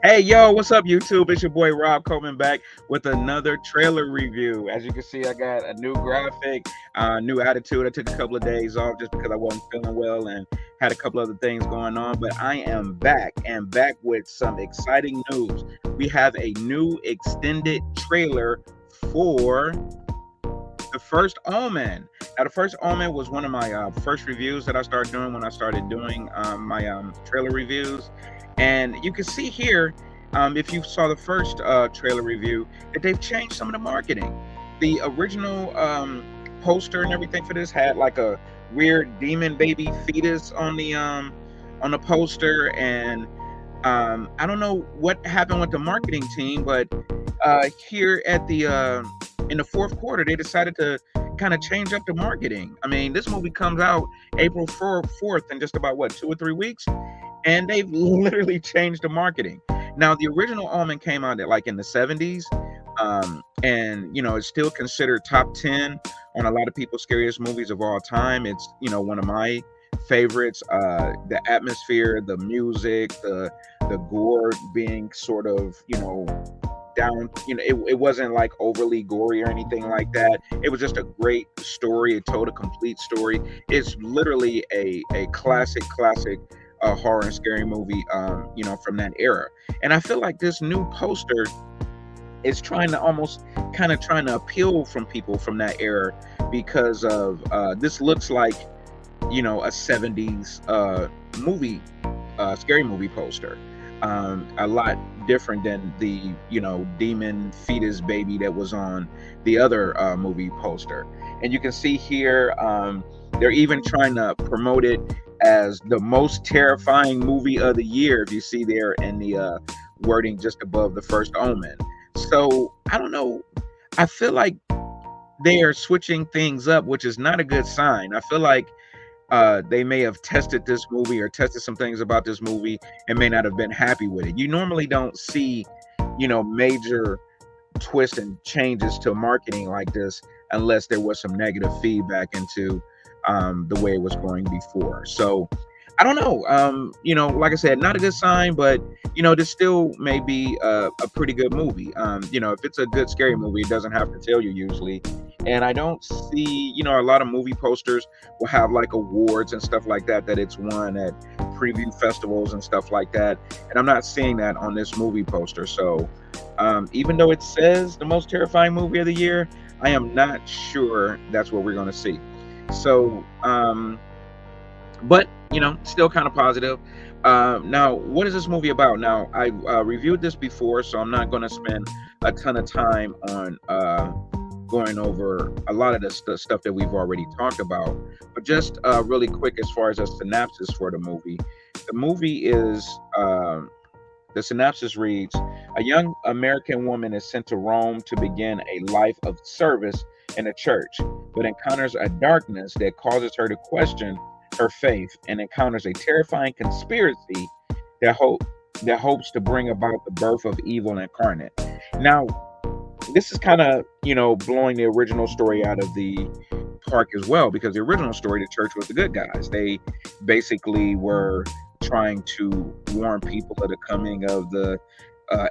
Hey, yo, what's up, YouTube? It's your boy Rob coming back with another trailer review. As you can see, I got a new graphic, new attitude. I took a couple of days off just because I wasn't feeling well and had a couple other things going on. But I am back and back with some exciting news. We have a new extended trailer for the first Omen. Now, the first Omen was one of my first reviews that I started doing when I started doing my trailer reviews. And you can see here, if you saw the first trailer review, that they've changed some of the marketing. The original poster and everything for this had like a weird demon baby fetus on the poster, and I don't know what happened with the marketing team, but here at the in the fourth quarter, they decided to kind of change up the marketing. I mean, this movie comes out April 4th in just about what, 2 or 3 weeks, and they've literally changed the marketing. Now, the original Omen came out at like in the 70s, and it's still considered top 10 on a lot of people's scariest movies of all time. It's one of my favorites. The atmosphere, the music, the gore being sort of down, it wasn't like overly gory or anything like that. It was just a great story. It told a complete story. It's literally a classic horror and scary movie, from that era. And I feel like this new poster is trying to almost trying to appeal from people from that era, because of this looks like a 70s movie, scary movie poster. A lot different than the demon fetus baby that was on the other movie poster. And you can see here, they're even trying to promote it as the most terrifying movie of the year, if you see there in the wording just above the first Omen. So I don't know, I feel like they are switching things up, which is not a good sign. I feel like they may have tested this movie or tested some things about this movie and may not have been happy with it. You normally don't see major twists and changes to marketing like this unless there was some negative feedback into the way it was going before. So I don't know. Like I said, not a good sign, but this still may be a pretty good movie. If it's a good scary movie, it doesn't have to tell you usually. And I don't see, a lot of movie posters will have like awards and stuff like that it's won at preview festivals and stuff like that. And I'm not seeing that on this movie poster. So even though it says the most terrifying movie of the year, I am not sure that's what we're going to see. So, but still kind of positive. Now, what is this movie about? Now, I reviewed this before, so I'm not going to spend a ton of time on going over a lot of the stuff that we've already talked about. But just really quick, as far as a synopsis for the movie is, the synopsis reads: a young American woman is sent to Rome to begin a life of service in a church, but encounters a darkness that causes her to question her faith, and encounters a terrifying conspiracy that hopes to bring about the birth of evil incarnate. Now, this is kind of blowing the original story out of the park as well, because the original story, the church was the good guys. They basically were trying to warn people of the coming of the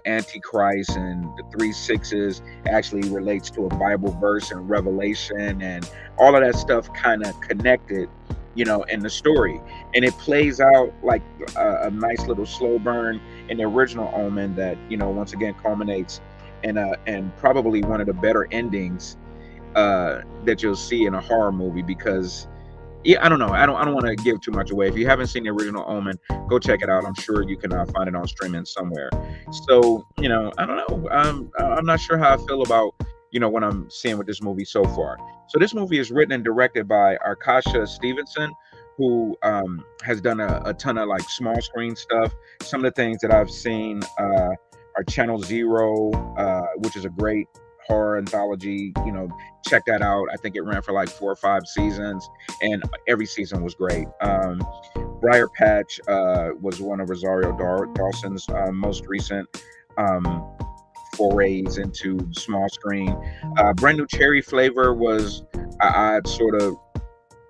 Antichrist, and the 3 6s actually relates to a Bible verse in Revelation, and all of that stuff kind of connected in the story. And it plays out like a nice little slow burn in the original Omen that once again culminates in probably one of the better endings that you'll see in a horror movie. Because I don't know, I don't want to give too much away. If you haven't seen the original Omen, go check it out. I'm sure you can find it on streaming somewhere. So I don't know, I'm not sure how I feel about what I'm seeing with this movie so far. So this movie is written and directed by Arkasha Stevenson, who has done a ton of like small screen stuff. Some of the things that I've seen are Channel Zero, which is a great horror anthology. Check that out. I think it ran for like 4 or 5 seasons, and every season was great. Briar Patch was one of Rosario Dawson's most recent forays into small screen. Brand New Cherry Flavor was an odd sort of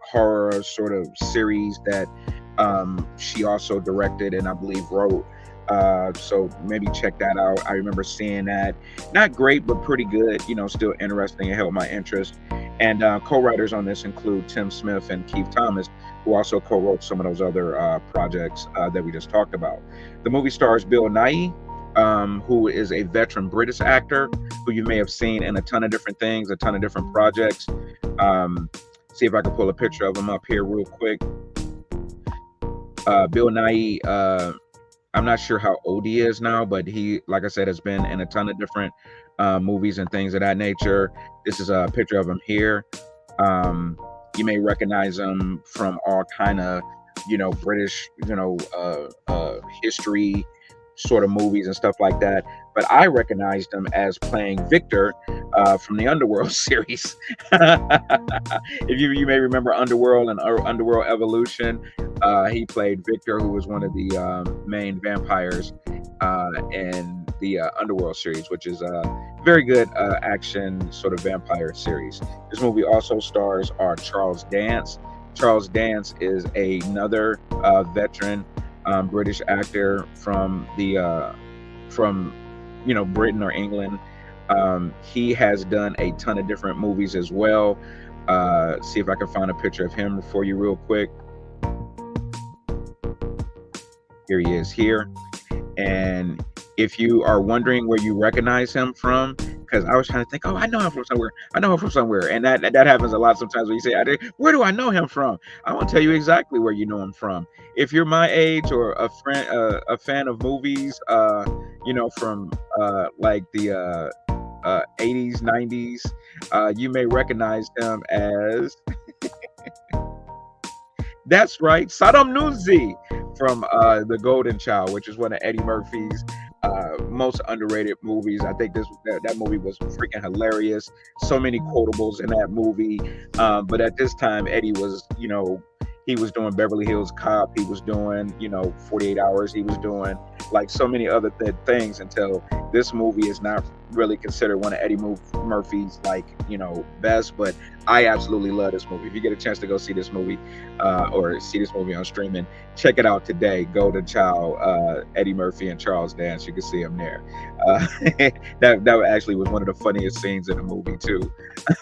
horror sort of series that she also directed and I believe wrote. So maybe check that out. I remember seeing that. Not great, but pretty good. Still interesting and held my interest. And co-writers on this include Tim Smith and Keith Thomas, who also co-wrote some of those other projects that we just talked about. The movie stars Bill Nighy, who is a veteran British actor who you may have seen in a ton of different things, a ton of different projects. Um, See if I can pull a picture of him up here real quick. Bill Nighy, I'm not sure how old he is now, but he, like I said, has been in a ton of different movies and things of that nature. This is a picture of him here. Um, you may recognize him from all kind of, British, history sort of movies and stuff like that. But I recognized him as playing Victor from the Underworld series. If you may remember Underworld and Underworld Evolution, he played Victor, who was one of the main vampires in the Underworld series, which is a very good action sort of vampire series. This movie also stars Charles Dance. Charles Dance is another veteran British actor from Britain or England. He has done a ton of different movies as well. See if I can find a picture of him for you real quick. Here he is here. And if you are wondering where you recognize him from, because I was trying to think, oh, I know him from somewhere. I know him from somewhere, and that happens a lot sometimes when you say, where do I know him from? I won't tell you exactly where you know him from. If you're my age or a fan of movies, from like the 80s, 90s, you may recognize him as that's right, Saddam Nunzi from The Golden Child, which is one of Eddie Murphy's most underrated movies. I think that movie was freaking hilarious. So many quotables in that movie. But at this time, Eddie was, he was doing Beverly Hills Cop. He was doing, 48 Hours. He was doing like so many other things until this movie is not really considered one of Eddie Murphy's best. But I absolutely love this movie. If you get a chance to go see this movie or see this movie on streaming, check it out today. Golden Child, Eddie Murphy and Charles Dance. You can see him there. That actually was one of the funniest scenes in the movie too.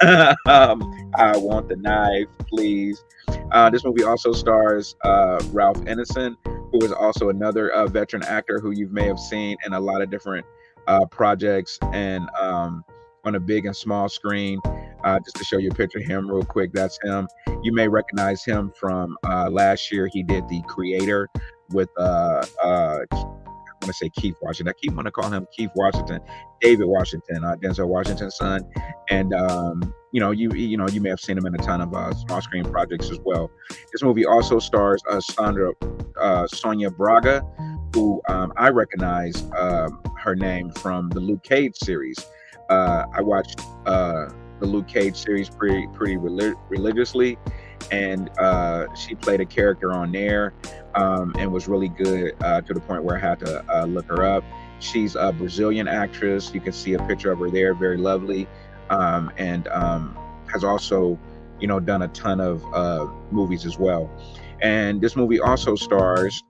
I want the knife, please. This movie also stars Ralph Ineson, who is also another veteran actor who you may have seen in a lot of different projects and on a big and small screen. Just to show you a picture of him real quick, that's him. You may recognize him from last year. He did The Creator with I want to say Keith Washington. I keep want to call him Keith Washington, David Washington, Denzel Washington's son. And you may have seen him in a ton of small screen projects as well. This movie also stars Sonia Braga, who I recognize her name from the Luke Cage series. I watched the Luke Cage series pretty religiously, and she played a character on there and was really good to the point where I had to look her up. She's a Brazilian actress. You can see a picture of her there, very lovely, and has also done a ton of movies as well. And this movie also stars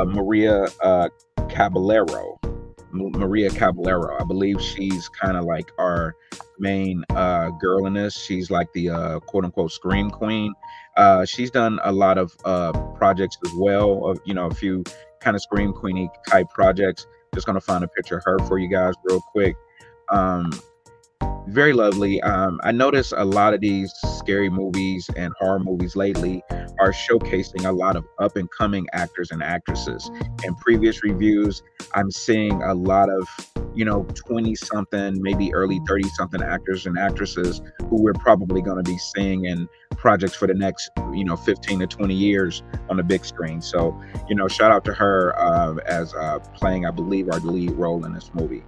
Maria Caballero. I believe she's kind of like our main girl in this. She's like the quote unquote scream queen. She's done a lot of projects as well, of a few kind of scream queeny type projects. Just gonna find a picture of her for you guys real quick. Very lovely. I noticed a lot of these scary movies and horror movies lately are showcasing a lot of up and coming actors and actresses. In previous reviews, I'm seeing a lot of 20 something, maybe early 30 something actors and actresses who we're probably going to be seeing in projects for the next 15 to 20 years on the big screen. So shout out to her as playing, I believe, our lead role in this movie.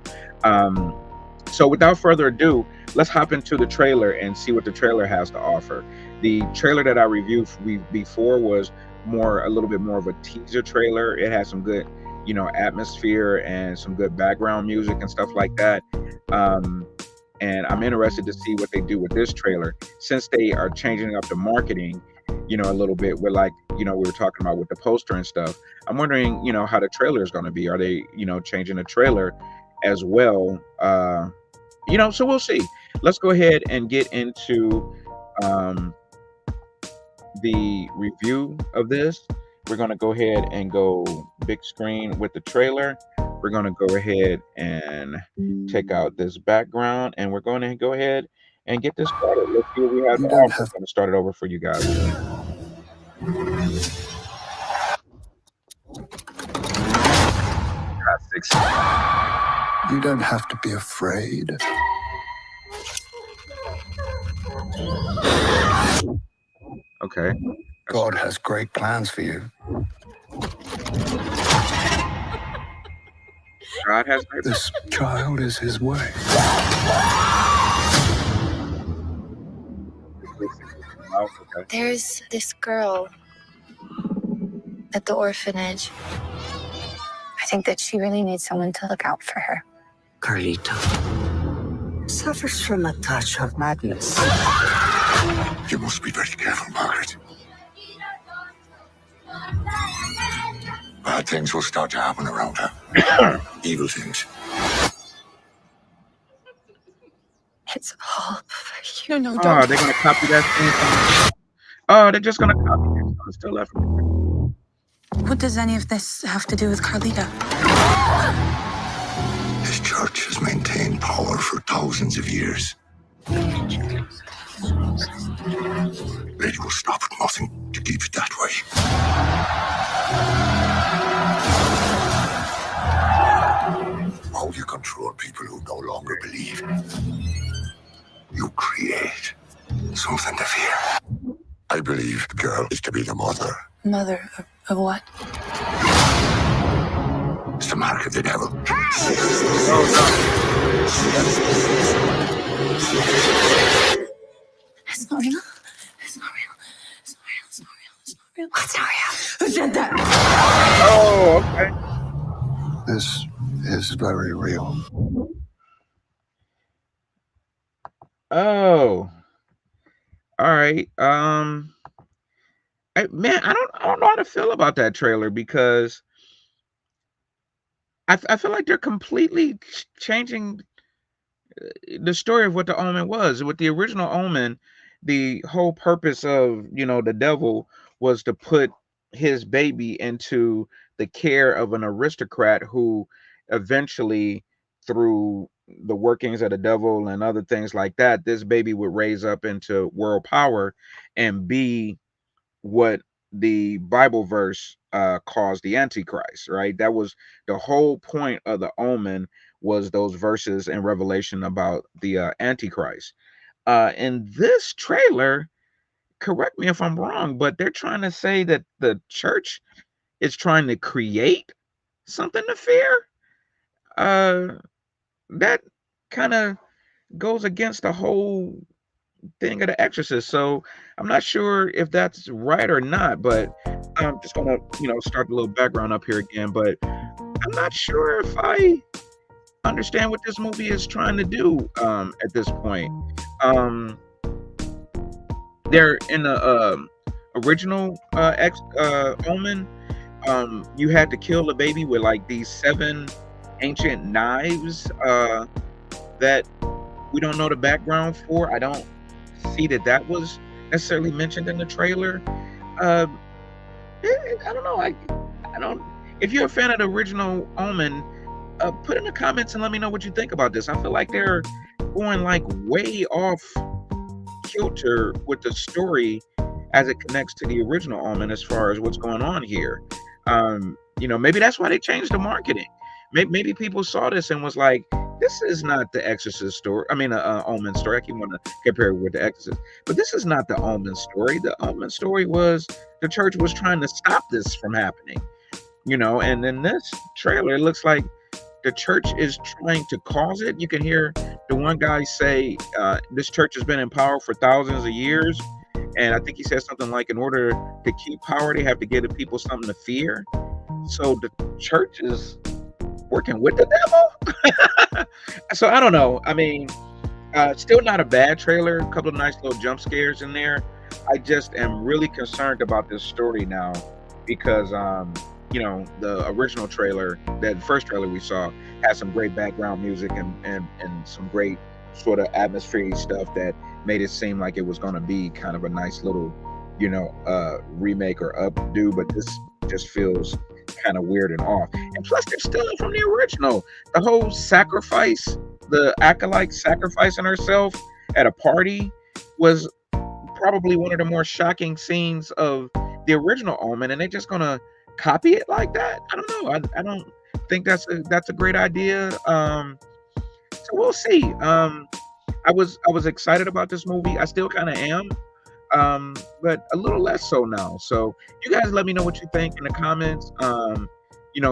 So without further ado, let's hop into the trailer and see what the trailer has to offer. The trailer that I reviewed before was a little bit more of a teaser trailer. It had some good, atmosphere and some good background music and stuff like that. And I'm interested to see what they do with this trailer, since they are changing up the marketing. a little bit with like, we were talking about with the poster and stuff. I'm wondering, how the trailer is going to be. Are they, changing the trailer as well? So we'll see. Let's go ahead and get into um, the review of this. We're going to go ahead and go big screen with the trailer. We're going to go ahead and take out this background, and we're going to go ahead and get this started. Let's see what we have. You I'm don't have going to start it over for you guys. you don't have to be afraid. Okay. God has great plans for you. God has great This child is his way. Okay. There's this girl at the orphanage. I think that she really needs someone to look out for her. Carlito suffers from a touch of madness. You must be very careful, Margaret. Bad things will start to happen around her. Evil things. It's all for you. No, Oh, don't. they're gonna copy that thing. Oh, they're just gonna copy it. It's still left. What does any of this have to do with Carlita? This church has maintained power for thousands of years. Lady will stop at nothing to keep it that way. How you control people who no longer believe. You create something to fear. I believe the girl is to be the mother. Mother of what? It's the mark of the devil. It's not real. It's not real. It's not real. It's not real. It's not real. What's not real? Who said that? Oh, okay. This is very real. Oh. All right. Man, I don't know how to feel about that trailer because I feel like they're completely changing the story of what the Omen was. With the original Omen, the whole purpose of, the devil was to put his baby into the care of an aristocrat who eventually, through the workings of the devil and other things like that, this baby would raise up into world power and be what the Bible verse calls the Antichrist, right? That was the whole point of the Omen, was those verses in Revelation about the Antichrist. In this trailer, correct me if I'm wrong, but they're trying to say that the church is trying to create something to fear. That kind of goes against the whole thing of The Exorcist. So I'm not sure if that's right or not, but I'm just gonna, start a little background up here again. But I'm not sure if I understand what this movie is trying to do at this point. They're in the original Omen. You had to kill the baby with like these 7 ancient knives that we don't know the background for. I don't see that was necessarily mentioned in the trailer. I don't know. I don't. If you're a fan of the original Omen, put in the comments and let me know what you think about this. I feel like they're going like way off kilter with the story as it connects to the original Omen as far as what's going on here. Maybe that's why they changed the marketing. Maybe people saw this and was like, this is not the Exorcist story. I mean, Omen story. I keep wanting to compare it with the Exorcist, but this is not the Omen story. The Omen story was the church was trying to stop this from happening, and in this trailer, it looks like the church is trying to cause it. You can hear the one guy say, this church has been in power for thousands of years. And I think he said something like, in order to keep power, they have to give the people something to fear. So the church is working with the devil. So I don't know. I mean, still not a bad trailer. A couple of nice little jump scares in there. I just am really concerned about this story now because the original trailer, that first trailer we saw, had some great background music and some great sort of atmospheric stuff that made it seem like it was going to be kind of a nice little remake or updo, but this just feels kind of weird and off. And plus they're stealing from the original. The whole sacrifice, the acolyte sacrificing herself at a party was probably one of the more shocking scenes of the original Omen, and they're just gonna copy it like that. I don't know. I don't think that's a great idea. So we'll see. I was excited about this movie. I still kind of am, but a little less so now. So you guys let me know what you think in the comments.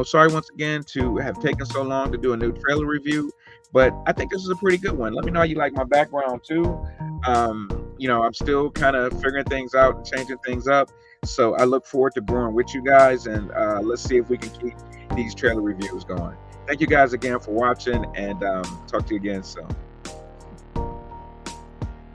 Sorry once again to have taken so long to do a new trailer review, but I think this is a pretty good one. Let me know how you like my background too. I'm still kind of figuring things out and changing things up. So I look forward to growing with you guys, and let's see if we can keep these trailer reviews going. Thank you guys again for watching, and talk to you again soon.